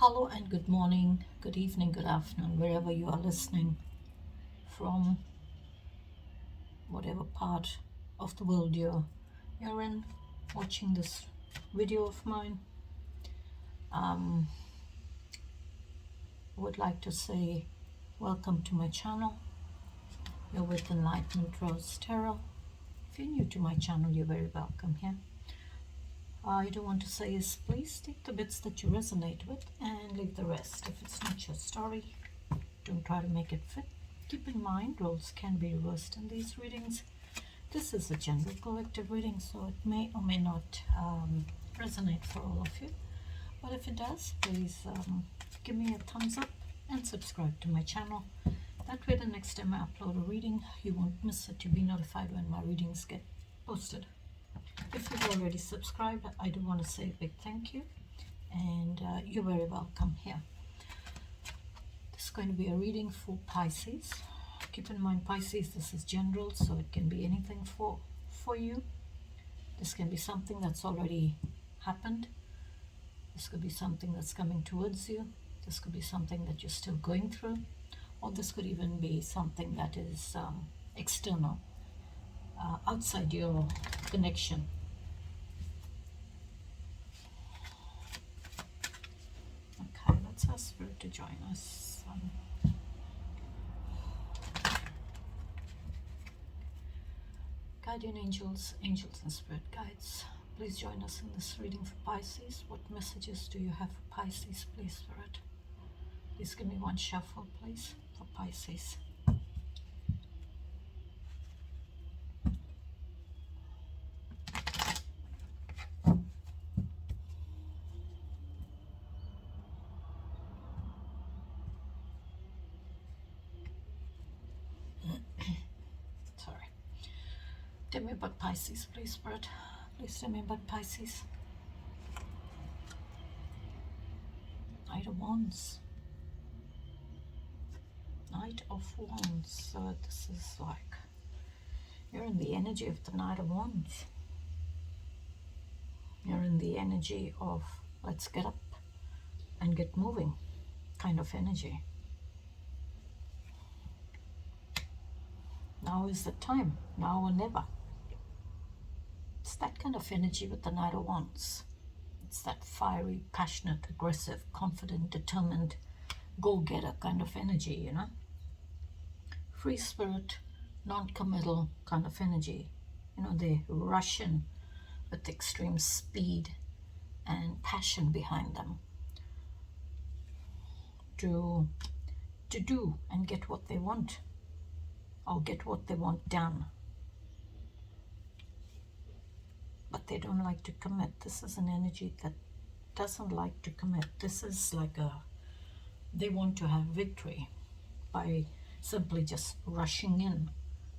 Hello and good morning, good evening, good afternoon, wherever you are listening from, whatever part of the world you're in, watching this video of mine. Would like to say welcome to my channel. You're with Enlightenment Rose Tarot. If you're new to my channel, you're very welcome here. I do want to say is please take the bits that you resonate with and leave the rest. If it's not your story, don't try to make it fit. Keep in mind, roles can be reversed in these readings. This is a general collective reading, so it may or may not resonate for all of you. But if it does, please give me a thumbs up and subscribe to my channel. That way the next time I upload a reading, you won't miss it. You'll be notified when my readings get posted. If you've already subscribed, I do want to say a big thank you, and you're very welcome here. This is going to be a reading for Pisces. Keep in mind, Pisces, this is general, so it can be anything for you. This can be something that's already happened. This could be something that's coming towards you. This could be something that you're still going through, or this could even be something that is external, outside your connection. Okay, let's ask Spirit to join us. Guardian angels, angels and spirit guides, please join us in this reading for Pisces. What messages do you have for Pisces, please, Spirit? Please give me one shuffle, please, for Pisces. Sorry. Tell me about Pisces, please, Spirit. Please tell me about Pisces. Knight of Wands. Knight of Wands. So this is like, you're in the energy of the Knight of Wands. You're in the energy of let's get up and get moving kind of energy. Now is the time, now or never. It's that kind of energy with the Knight of Wands. It's that fiery, passionate, aggressive, confident, determined, go-getter kind of energy, you know. Free spirit, non-committal kind of energy. You know, they rush in with extreme speed and passion behind them to do and get what they want, or get what they want done. But they don't like to commit. This is an energy that doesn't like to commit. This is like they want to have victory by simply just rushing in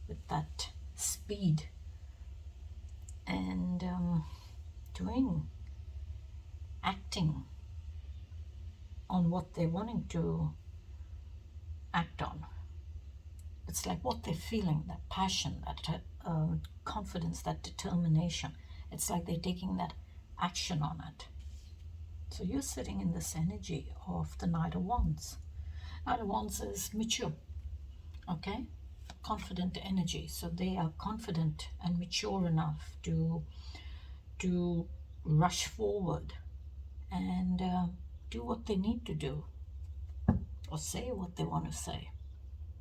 with that speed and acting on what they're wanting to act on. It's like what they're feeling, that passion, that confidence, that determination. It's like they're taking that action on it. So you're sitting in this energy of the Knight of Wands. Knight of Wands is mature, okay? Confident energy. So they are confident and mature enough to rush forward and do what they need to do, or say what they want to say.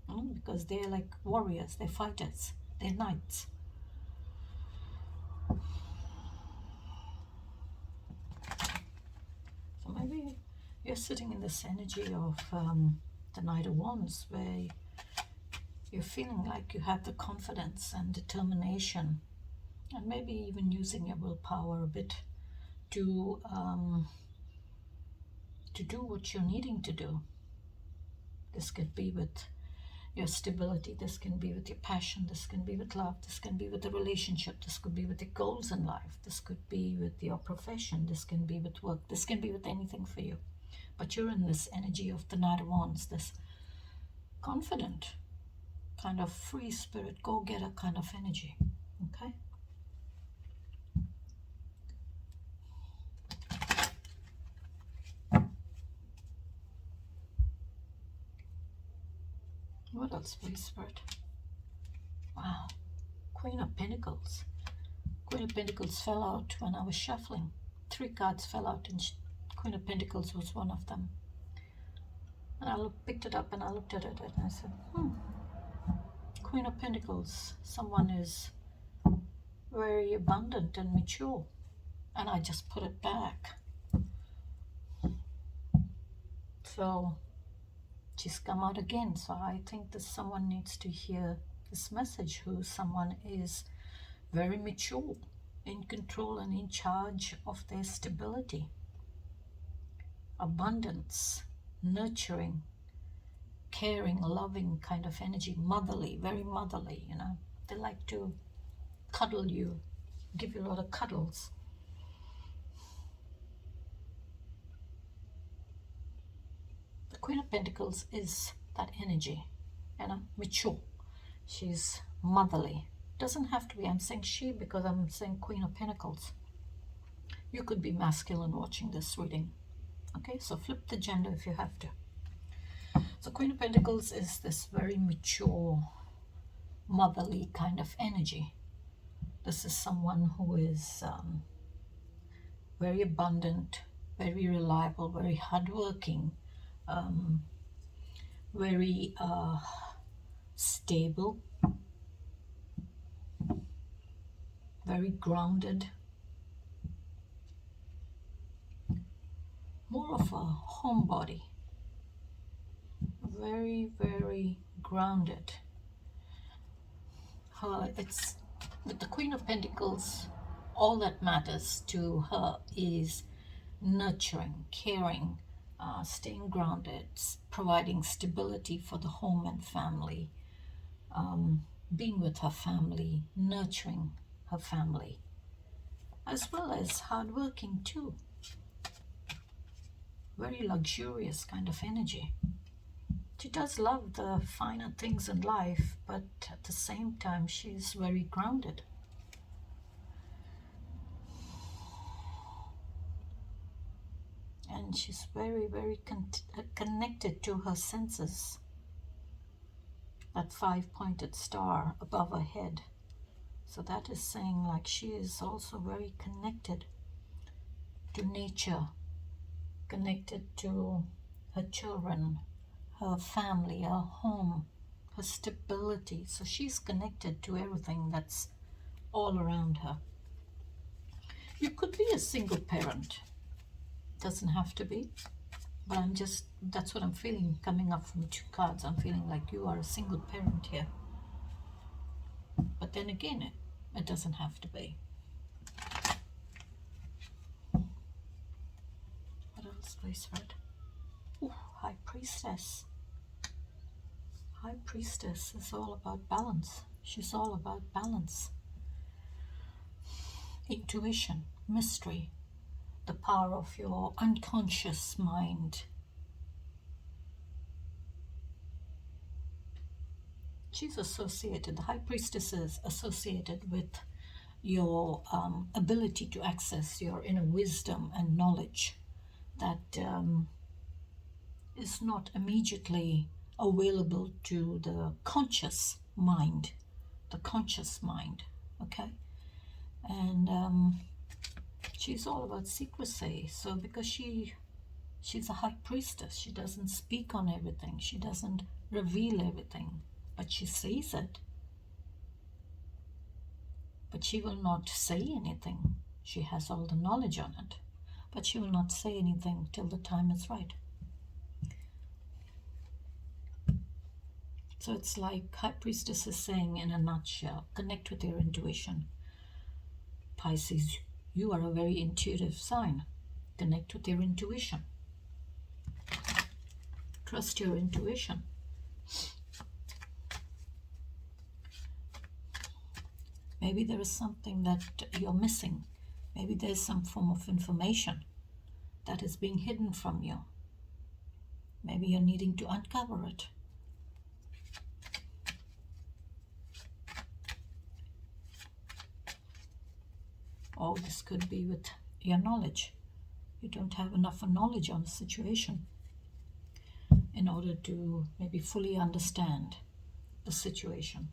Because they're like warriors, they're fighters, they're knights. So maybe you're sitting in this energy of the Knight of Wands, where you're feeling like you have the confidence and determination, and maybe even using your willpower a bit to do what you're needing to do. This could be with your stability, this can be with your passion, this can be with love, this can be with the relationship, this could be with the goals in life, this could be with your profession, this can be with work, this can be with anything for you. But you're in this energy of the Knight of Wands, this confident, kind of free spirit, go-getter kind of energy, okay? Pentacles, please, Spirit. Wow. Queen of Pentacles. Queen of Pentacles fell out when I was shuffling. 3 cards fell out and Queen of Pentacles was one of them. And I picked it up and I looked at it and I said, Queen of Pentacles. Someone is very abundant and mature. And I just put it back. So she's come out again. So I think that someone needs to hear this message, who someone is very mature, in control and in charge of their stability, abundance, nurturing, caring, loving kind of energy, motherly, very motherly, you know. They like to cuddle you, give you a lot of cuddles. The Queen of Pentacles is that energy, you know, mature. She's motherly. Doesn't have to be, I'm saying she because I'm saying Queen of Pentacles. You could be masculine watching this reading. Okay, so flip the gender if you have to. So Queen of Pentacles is this very mature, motherly kind of energy. This is someone who is very abundant, very reliable, very hardworking, very stable, very grounded, more of a homebody, very, very grounded. It's with the Queen of Pentacles, all that matters to her is nurturing, caring, staying grounded, providing stability for the home and family, being with her family, nurturing her family, as well as hardworking too. Very luxurious kind of energy. She does love the finer things in life, but at the same time she's very grounded. And she's very, very connected to her senses. That 5-pointed star above her head. So that is saying like she is also very connected to nature, connected to her children, her family, her home, her stability. So she's connected to everything that's all around her. You could be a single parent. Doesn't have to be. But that's what I'm feeling coming up from 2 cards. I'm feeling like you are a single parent here. But then again, it doesn't have to be. What else, please, Fred? Ooh, High Priestess. High Priestess is all about balance. She's all about balance. Intuition, mystery, the power of your unconscious mind. She's associated, the High Priestess is associated with your ability to access your inner wisdom and knowledge that is not immediately available to the conscious mind, okay? And she's all about secrecy. So because she's a High Priestess, she doesn't speak on everything, she doesn't reveal everything, but she sees it. But she will not say anything. She has all the knowledge on it, but she will not say anything till the time is right. So it's like High Priestess is saying in a nutshell, connect with your intuition. Pisces, you are a very intuitive sign. Connect with your intuition. Trust your intuition. Maybe there is something that you're missing. Maybe there's some form of information that is being hidden from you. Maybe you're needing to uncover it. Or this could be with your knowledge. You don't have enough knowledge on the situation in order to maybe fully understand the situation.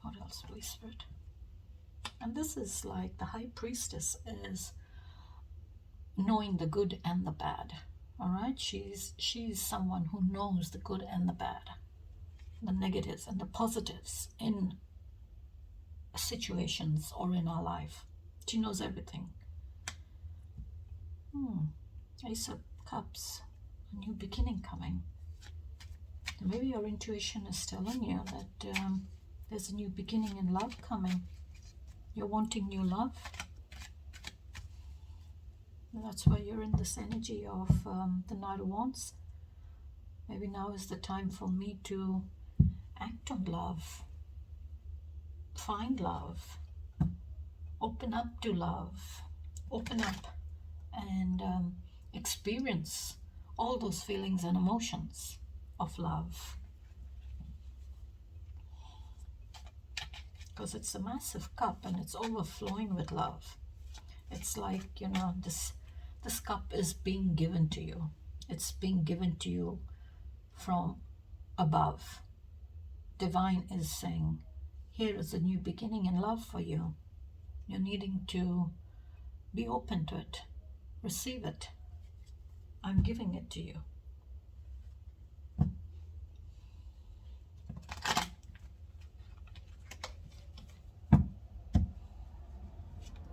What else, Holy Spirit? And this is like the High Priestess is knowing the good and the bad. All right, she's someone who knows the good and the bad, the negatives and the positives in situations or in our life. She knows everything. Ace of Cups, a new beginning coming. Maybe your intuition is telling you that there's a new beginning in love coming. You're wanting new love. And that's why you're in this energy of the Knight of Wands. Maybe now is the time for me to act on love, find love, open up to love, open up and experience all those feelings and emotions of love. Because it's a massive cup and it's overflowing with love. It's like, you know, this cup is being given to you. It's being given to you from above. Divine is saying, here is a new beginning in love for you. You're needing to be open to it. Receive it. I'm giving it to you.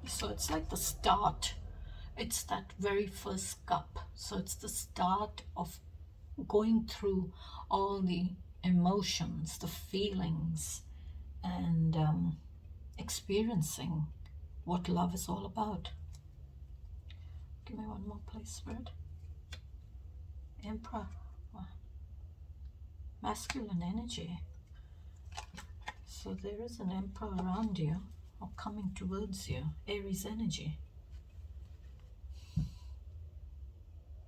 So it's like the start. It's that very first cup. So it's the start of going through all the emotions, the feelings, and experiencing what love is all about. Give me one more, please, Spirit. Emperor. Masculine energy. So there is an emperor around you or coming towards you. Aries energy.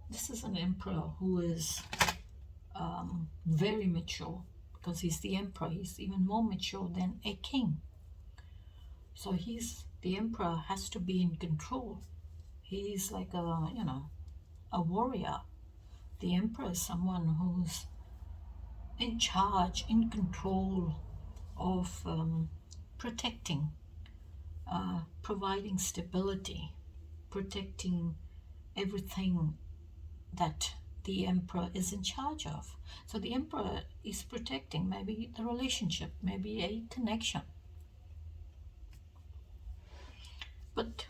This is an emperor who is very mature, because he's the emperor. He's even more mature than a king. So the emperor has to be in control. He's like a warrior. The emperor is someone who's in charge, in control of protecting, providing stability, protecting everything that the emperor is in charge of. So the emperor is protecting maybe the relationship, maybe a connection. But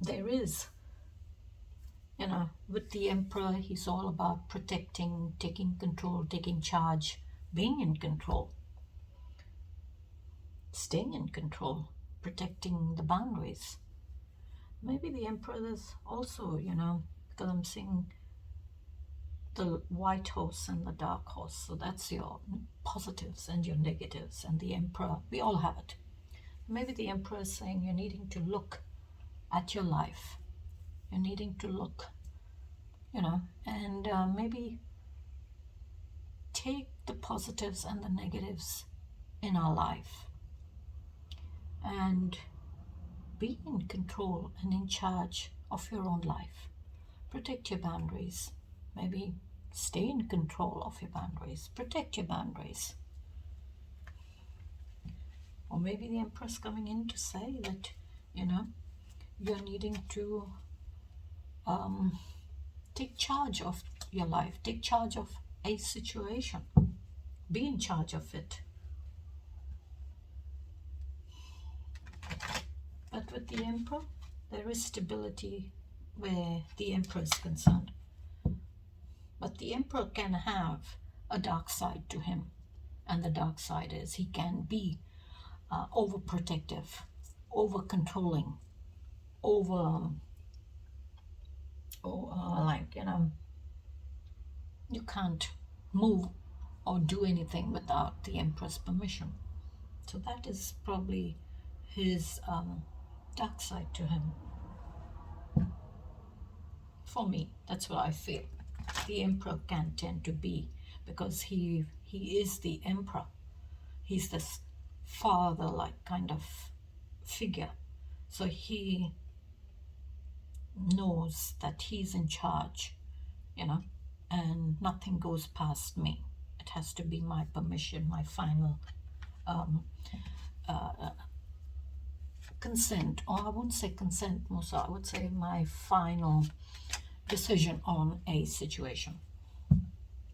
there is, with the emperor, he's all about protecting, taking control, taking charge, being in control, staying in control, protecting the boundaries. Maybe the emperor is also, because I'm seeing the white horse and the dark horse. So that's your positives and your negatives. And the emperor, we all have it. Maybe the emperor is saying you're needing to look at your life. You're needing to look, and maybe take the positives and the negatives in our life and be in control and in charge of your own life. Protect your boundaries. Maybe stay in control of your boundaries. Protect your boundaries. Or maybe the Empress coming in to say that, you're needing to take charge of your life. Take charge of a situation. Be in charge of it. But with the Emperor, there is stability where the Emperor is concerned. But the Emperor can have a dark side to him. And the dark side is he can be overprotective, over-controlling, you can't move or do anything without the Emperor's permission. So that is probably his dark side to him. For me, that's what I feel. The Emperor can tend to be, because he is the Emperor. He's this father-like kind of figure. So he knows that he's in charge, you know, and nothing goes past me. It has to be my permission, my final um, consent, or I won't say consent, Musa, I would say my final decision on a situation.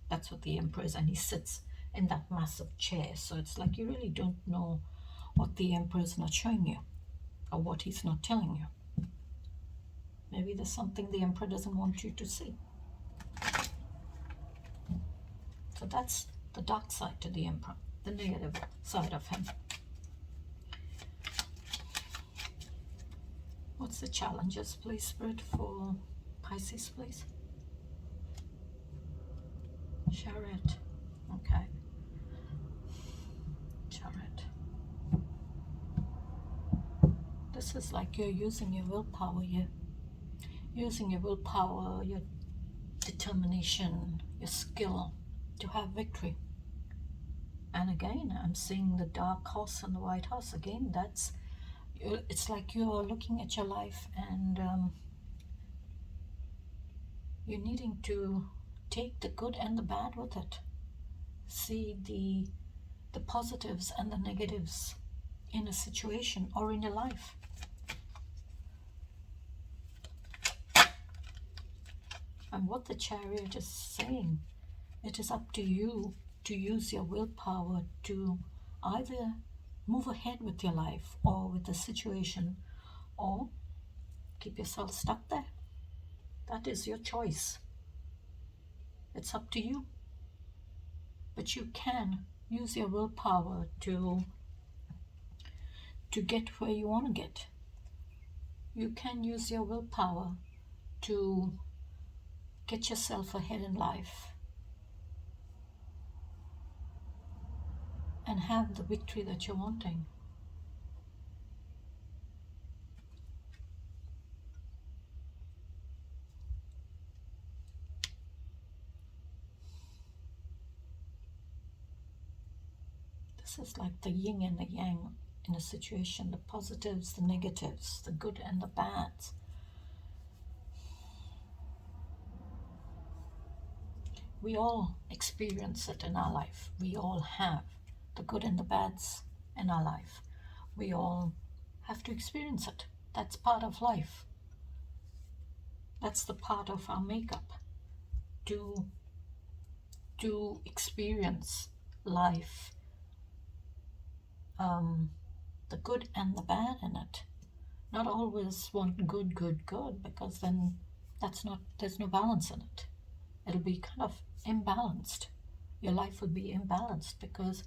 That's what the emperor is, and he sits in that massive chair. So it's like you really don't know what the emperor is not showing you or what he's not telling you. Maybe there's something the emperor doesn't want you to see. So that's the dark side to the emperor, the negative side of him. What's the challenges, please, Spirit, for Pisces, please? Chariot. Okay. Chariot. This is like you're using your willpower here. Using your willpower, your determination, your skill to have victory. And again, I'm seeing the dark horse and the white horse. Again, it's like you're looking at your life and you're needing to take the good and the bad with it. See the positives and the negatives in a situation or in your life. And what the Chariot is saying, it is up to you to use your willpower to either move ahead with your life or with the situation, or keep yourself stuck there. That is your choice. It's up to you. But you can use your willpower to get where you want to get. You can use your willpower to get yourself ahead in life and have the victory that you're wanting. This is like the yin and the yang in a situation, the positives, the negatives, the good and the bad. We all experience it in our life. We all have the good and the bads in our life. We all have to experience it. That's part of life. That's the part of our makeup, to experience life, the good and the bad in it. Not always want good, because then there's no balance in it. It'll be kind of imbalanced. Your life would be imbalanced because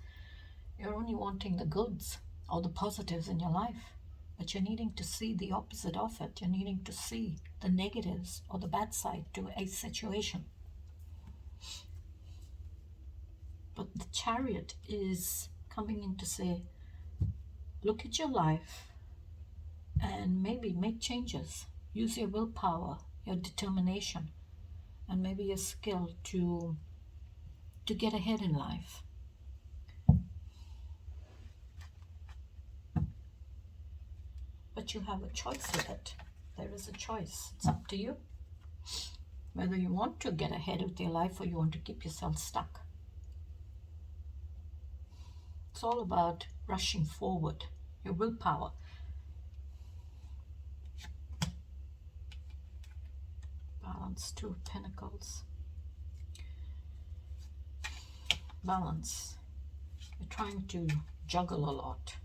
you're only wanting the goods or the positives in your life, but you're needing to see the opposite of it. You're needing to see the negatives or the bad side to a situation. But the Chariot is coming in to say, look at your life and maybe make changes. Use your willpower, your determination, and maybe your skill to get ahead in life. But you have a choice with it. There is a choice. It's up to you whether you want to get ahead with your life or you want to keep yourself stuck. It's all about rushing forward, your willpower. Balance, Two of Pentacles. Balance. You're trying to juggle a lot.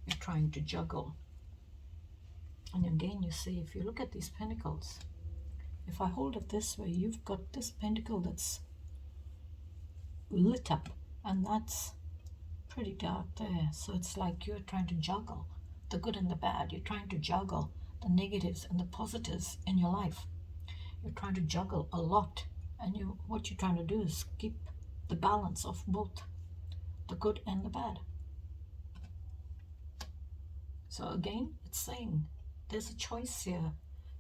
You're trying to juggle. And again, you see, if you look at these pentacles, if I hold it this way, you've got this pentacle that's lit up, and that's pretty dark there. So it's like you're trying to juggle the good and the bad. You're trying to juggle the negatives and the positives in your life. You're trying to juggle a lot, and what you're trying to do is keep the balance of both the good and the bad. So again, it's saying there's a choice here.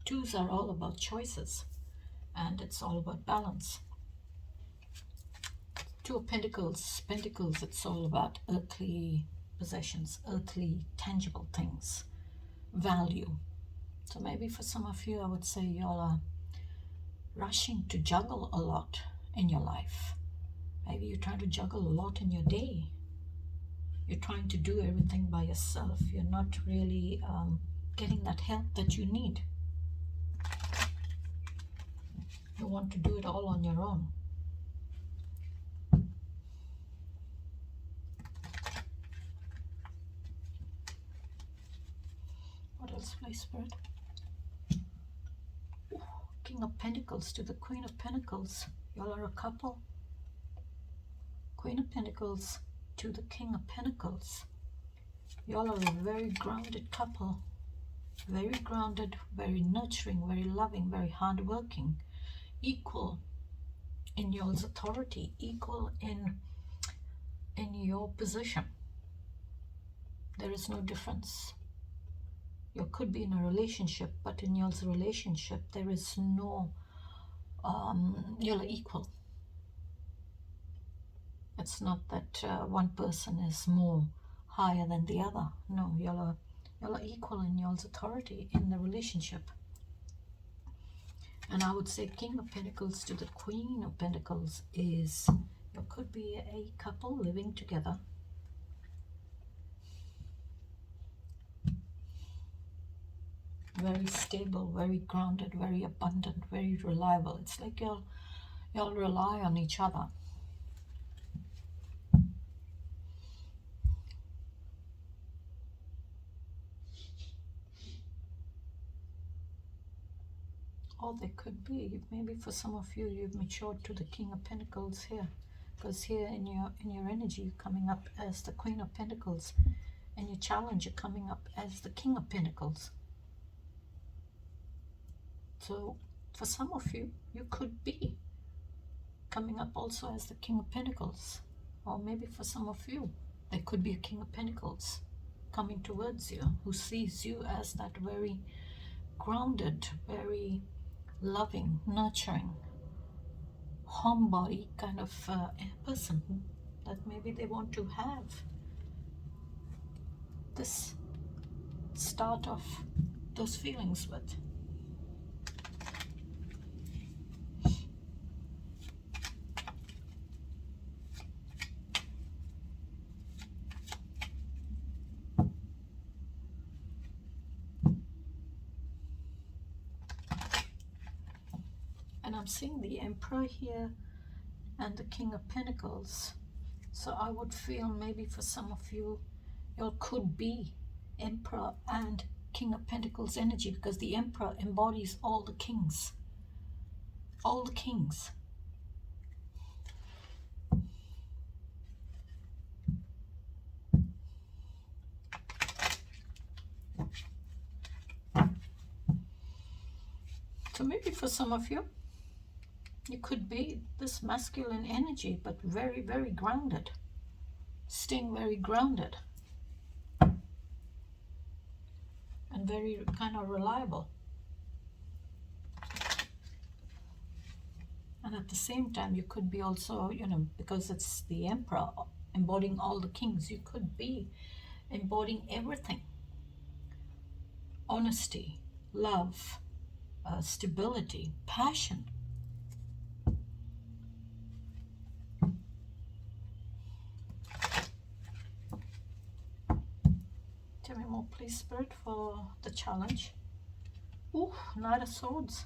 Twos are all about choices, and it's all about balance. Two of Pentacles, it's all about earthly possessions, earthly tangible things, value. So maybe for some of you, I would say y'all are rushing to juggle a lot in your life. Maybe you're trying to juggle a lot in your day. You're trying to do everything by yourself. You're not really getting that help that you need. You want to do it all on your own. What else, please, Spirit? Ooh, King of Pentacles to the Queen of Pentacles. Y'all are a couple. Queen of Pentacles to the King of Pentacles. Y'all are a very grounded couple. Very grounded, very nurturing, very loving, very hardworking. Equal in y'all's authority. Equal in your position. There is no difference. You could be in a relationship, but in y'all's relationship, there is no, y'all are equal. It's not that one person is more higher than the other. No, y'all are equal in y'all's authority in the relationship. And I would say King of Pentacles to the Queen of Pentacles is, you could be a couple living together. Very stable, very grounded, very abundant, very reliable. It's like y'all rely on each other. Or they could be, maybe for some of you, you've matured to the King of Pentacles here. Because here in your energy, you're coming up as the Queen of Pentacles. And your challenge, you're coming up as the King of Pentacles. So for some of you, you could be coming up also as the King of Pentacles. Or maybe for some of you, there could be a King of Pentacles coming towards you who sees you as that very grounded, very loving, nurturing, homebody kind of person that maybe they want to have this start of those feelings with. And I'm seeing the Emperor here and the King of Pentacles. So I would feel maybe for some of you, you could be Emperor and King of Pentacles energy, because the Emperor embodies all the kings. All the kings. So maybe for some of you, you could be this masculine energy, but very, very grounded. Staying very grounded. And very kind of reliable. And at the same time, you could be also, because it's the Emperor embodying all the kings, you could be embodying everything. Honesty, love, stability, passion. Tell me more, please, Spirit, for the challenge. Ooh, Knight of Swords.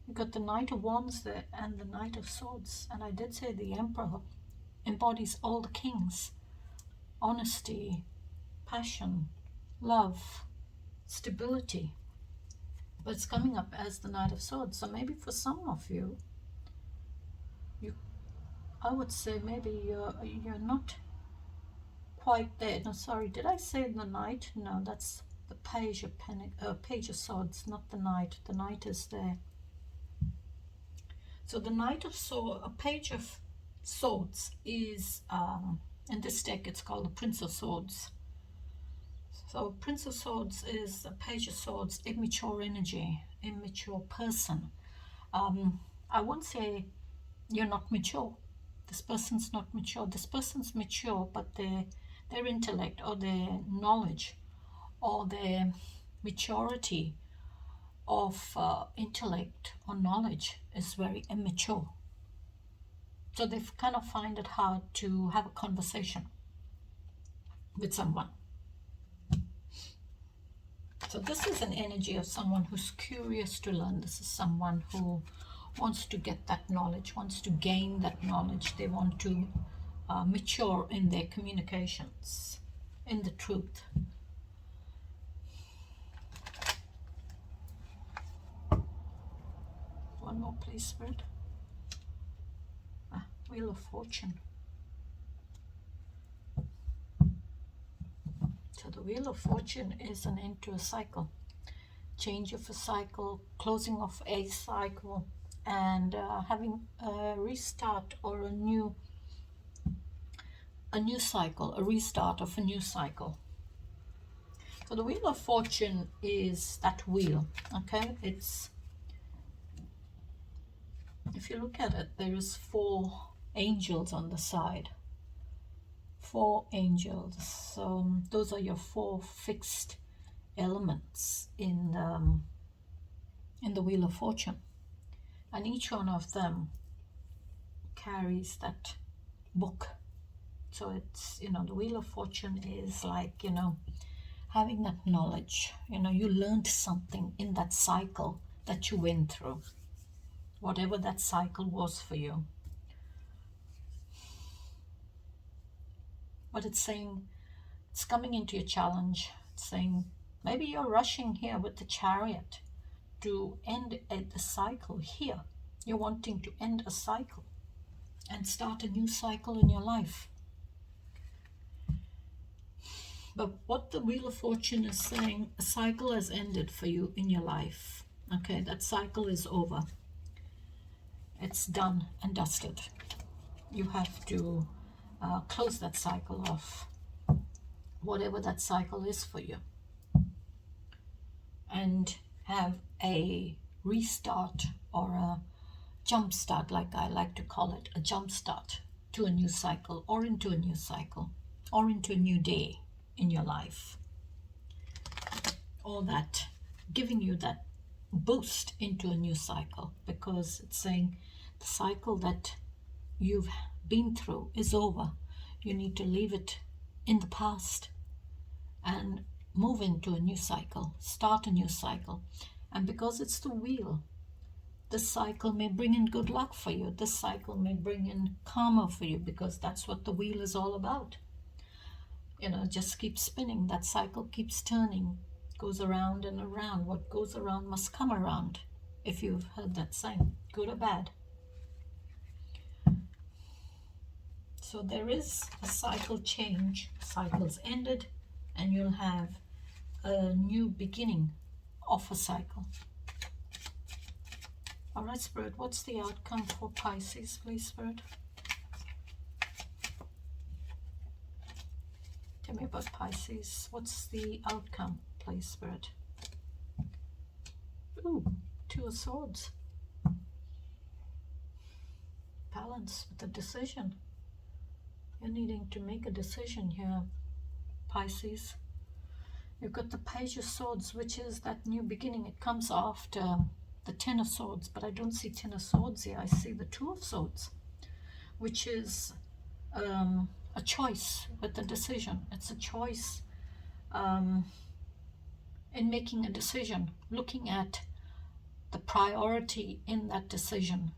You got the Knight of Wands there and the Knight of Swords. And I did say the Emperor embodies all the kings. Honesty, passion, love, stability. But it's coming up as the Knight of Swords. So maybe for some of you, I would say maybe you're not quite there. No, sorry, did I say the Knight? No, that's the Page of Swords, not the Knight. The Knight is there. So the Knight of Swords, a Page of Swords is, in this deck, it's called the Prince of Swords. So Prince of Swords is a Page of Swords, immature energy, immature person. I won't say you're not mature. This person's not mature. This person's mature, but their intellect or their knowledge or their maturity of intellect or knowledge is very immature. So they kind of find it hard to have a conversation with someone. So this is an energy of someone who's curious to learn. This is someone who wants to get that knowledge, wants to gain that knowledge. They want to mature in their communications, in the truth. One more, please, Spirit. Wheel of Fortune. So the Wheel of Fortune is an end to a cycle, change of a cycle, closing of a cycle, and having a restart or a new cycle, a restart of a new cycle. So the Wheel of Fortune is that wheel, okay? It's, if you look at it, there is 4 angels on the side. 4 angels. So those are your 4 fixed elements in the Wheel of Fortune, and each one of them carries that book. So it's, you know, the Wheel of Fortune is like, you know, having that knowledge. You know, you learned something in that cycle that you went through, whatever that cycle was for you. But it's saying, it's coming into your challenge. It's saying, maybe you're rushing here with the Chariot to end the cycle here. You're wanting to end a cycle and start a new cycle in your life. But what the Wheel of Fortune is saying, a cycle has ended for you in your life. Okay, that cycle is over. It's done and dusted. You have to close that cycle off, whatever that cycle is for you, and have a restart or a jump start, like I like to call it, a jump start to a new cycle, or into a new cycle, or into a new day in your life. All that, giving you that boost into a new cycle, because it's saying the cycle that you've been through is over. You need to leave it in the past and move into a new cycle, start a new cycle. And because it's the wheel, this cycle may bring in good luck for you. This cycle may bring in karma for you, because that's what the wheel is all about. You know, just keeps spinning. That cycle keeps turning, goes around and around. What goes around must come around, if you've heard that saying, good or bad. So there is a cycle change. Cycles ended, and you'll have a new beginning of a cycle. All right, Spirit, what's the outcome for Pisces, please, Spirit? Tell me about Pisces. What's the outcome, please, Spirit? Ooh, 2 of Swords. Balance with a decision. You're needing to make a decision here, Pisces. You've got the Page of Swords, which is that new beginning. It comes after the 10 of Swords, but I don't see 10 of Swords here. I see the 2 of Swords, which is a choice with a decision. It's a choice in making a decision, looking at the priority in that decision,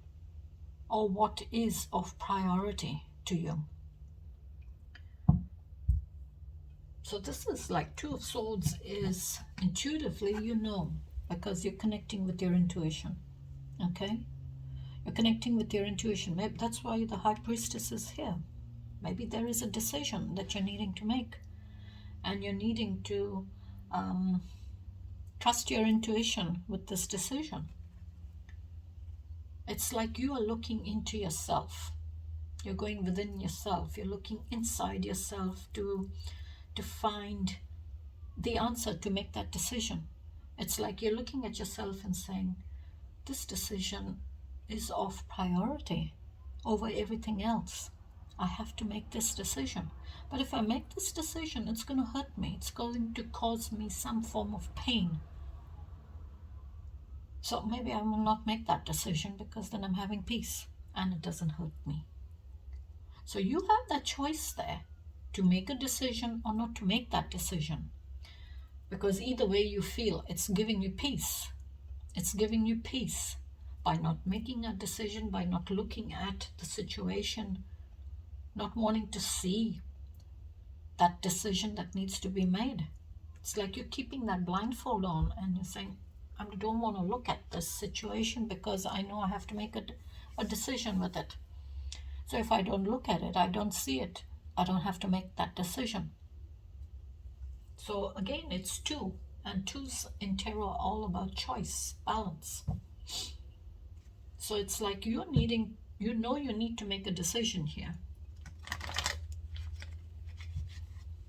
or what is of priority to you. So this is like 2 of Swords is intuitively, you know, because you're connecting with your intuition. Okay? You're connecting with your intuition. Maybe that's why the High Priestess is here. Maybe there is a decision that you're needing to make, and you're needing to trust your intuition with this decision. It's like you are looking into yourself. You're going within yourself. You're looking inside yourself to find the answer, to make that decision. It's like you're looking at yourself and saying, this decision is of priority over everything else. I have to make this decision. But if I make this decision, it's going to hurt me. It's going to cause me some form of pain. So maybe I will not make that decision, because then I'm having peace and it doesn't hurt me. So you have that choice there to make a decision or not to make that decision. Because either way you feel, it's giving you peace. It's giving you peace by not making a decision, by not looking at the situation, not wanting to see that decision that needs to be made. It's like you're keeping that blindfold on and you're saying, I don't want to look at this situation because I know I have to make a decision with it. So if I don't look at it, I don't see it, I don't have to make that decision. So again, it's two. And twos in tarot are all about choice, balance. So it's like you need to make a decision here.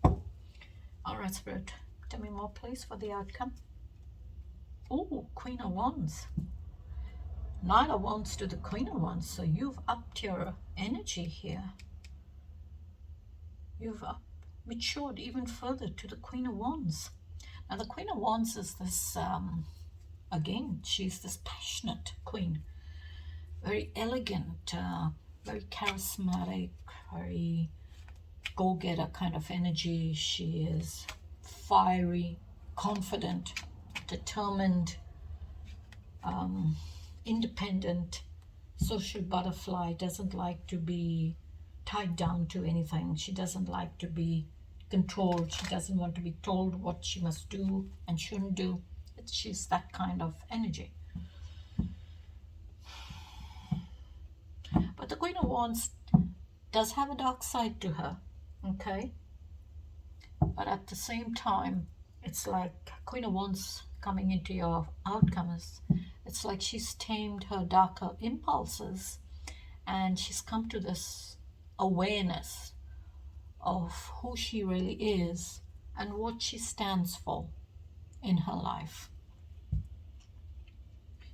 All right, Spirit, tell me more, please, for the outcome. Oh, Queen of Wands. Knight of Wands to the Queen of Wands. So you've upped your energy here. You've matured even further to the Queen of Wands. Now, the Queen of Wands is this, again, she's this passionate queen. Very elegant, very charismatic, very go-getter kind of energy. She is fiery, confident, determined, independent, social butterfly, doesn't like to be tied down to anything. She doesn't like to be controlled. She doesn't want to be told what she must do and shouldn't do. She's that kind of energy. But the Queen of Wands does have a dark side to her, okay? But at the same time, it's like Queen of Wands coming into your outcome is, it's like she's tamed her darker impulses and she's come to this awareness of who she really is and what she stands for in her life.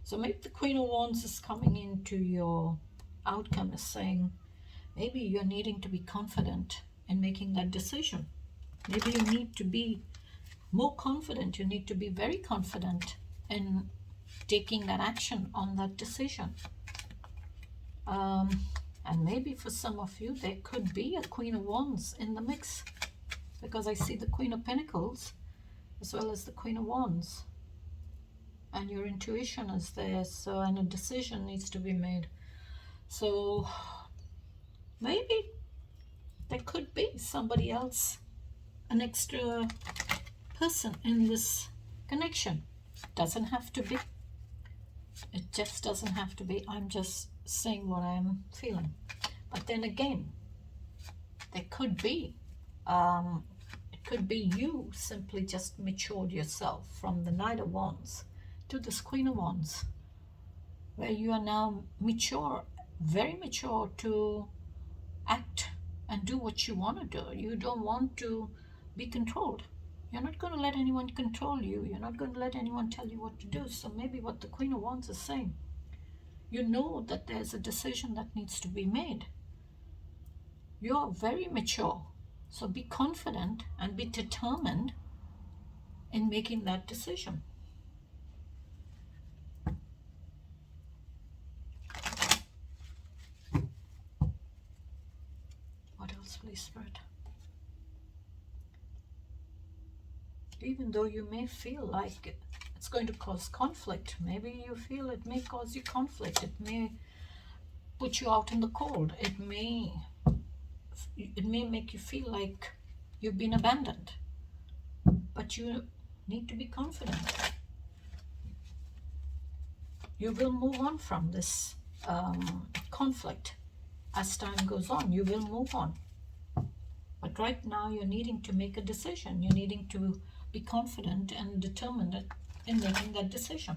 So maybe the Queen of Wands is coming into your outcome is saying, maybe you're needing to be confident in making that decision. Maybe you need to be more confident. You need to be very confident in taking that action on that decision. And maybe for some of you, there could be a Queen of Wands in the mix, because I see the Queen of Pentacles as well as the Queen of Wands. And your intuition is there, so, and a decision needs to be made. So maybe there could be somebody else, an extra person in this connection. Doesn't have to be. It just doesn't have to be. I'm just saying what I'm feeling. But then again, there could be, it could be you simply just matured yourself from the Knight of Wands to this Queen of Wands, where you are now mature, very mature to act and do what you want to do. You don't want to be controlled. You're not going to let anyone control you. You're not going to let anyone tell you what to do. So maybe what the Queen of Wands is saying, you know that there's a decision that needs to be made. You're very mature. So be confident and be determined in making that decision. What else, please, Spirit? Even though you may feel like it's going to cause conflict, maybe you feel it may cause you conflict, it may put you out in the cold, it may make you feel like you've been abandoned, but you need to be confident. You will move on from this conflict as time goes on. You will move on, but right now you're needing to make a decision. You're needing to be confident and determined in making that decision.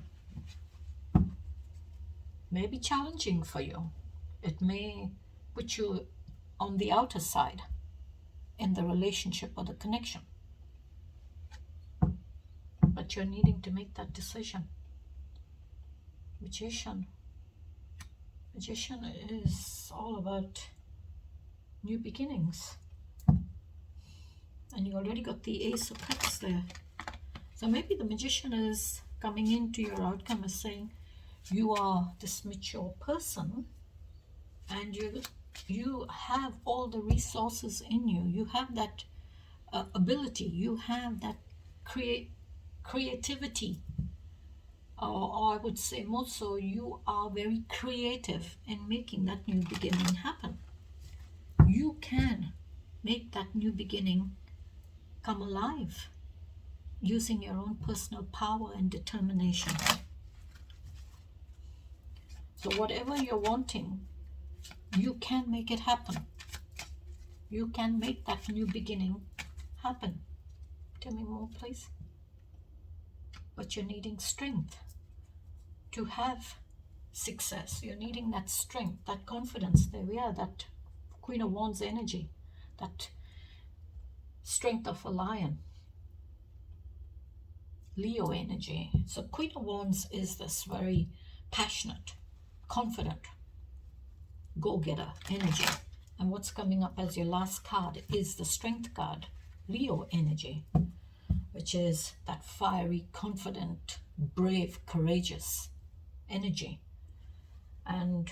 May be challenging for you. It may put you on the outer side in the relationship or the connection, but you're needing to make that decision. Magician is all about new beginnings. And you already got the Ace of Cups there. So maybe the Magician is coming into your outcome as saying you are this mature person and you have all the resources in you. You have that ability. You have that creativity. Or I would say more so, you are very creative in making that new beginning happen. You can make that new beginning come alive using your own personal power and determination. So whatever you're wanting, you can make it happen. You can make that new beginning happen. Tell me more, please. But you're needing strength to have success. You're needing that strength, that confidence. There we are, that Queen of Wands energy, that strength of a lion. Leo energy. So Queen of Wands is this very passionate, confident, go-getter energy. And what's coming up as your last card is the Strength card, Leo energy, which is that fiery, confident, brave, courageous energy. And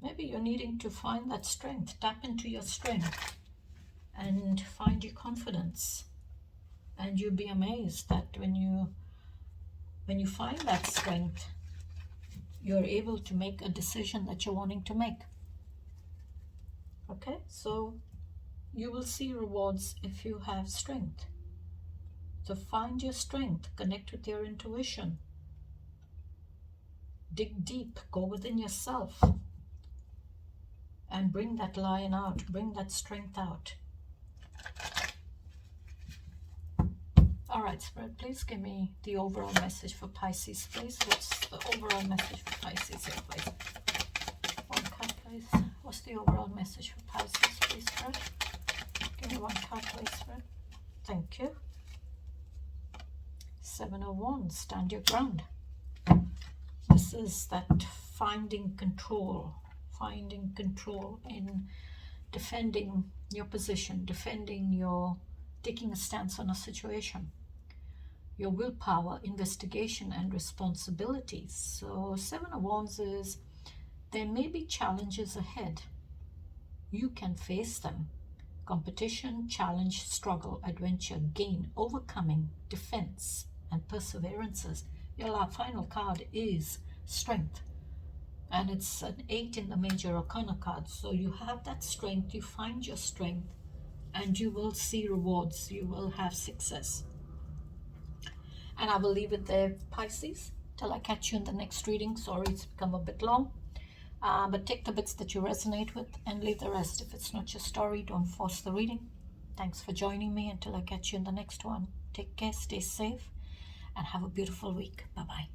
maybe you're needing to find that strength, tap into your strength and find your confidence. And you'll be amazed that when you find that strength, you're able to make a decision that you're wanting to make. Okay, so you will see rewards if you have strength. So find your strength, connect with your intuition, dig deep, go within yourself, and bring that lion out, bring that strength out. All right, Spirit, please give me the overall message for Pisces, please. What's the overall message for Pisces here, please? One card, please. What's the overall message for Pisces, please, Spirit? Give me one card, please, Spirit. Thank you. 7 of Wands, stand your ground. This is that finding control in defending your position, taking a stance on a situation. Your willpower, investigation, and responsibilities. So 7 of Wands is there may be challenges ahead. You can face them. Competition, challenge, struggle, adventure, gain, overcoming, defense, and perseverances. Your final card is Strength. And it's an 8 in the major arcana card. So you have that strength, you find your strength, and you will see rewards. You will have success. And I will leave it there, Pisces, till I catch you in the next reading. Sorry, it's become a bit long. But take the bits that you resonate with and leave the rest. If it's not your story, don't force the reading. Thanks for joining me until I catch you in the next one. Take care, stay safe, and have a beautiful week. Bye-bye.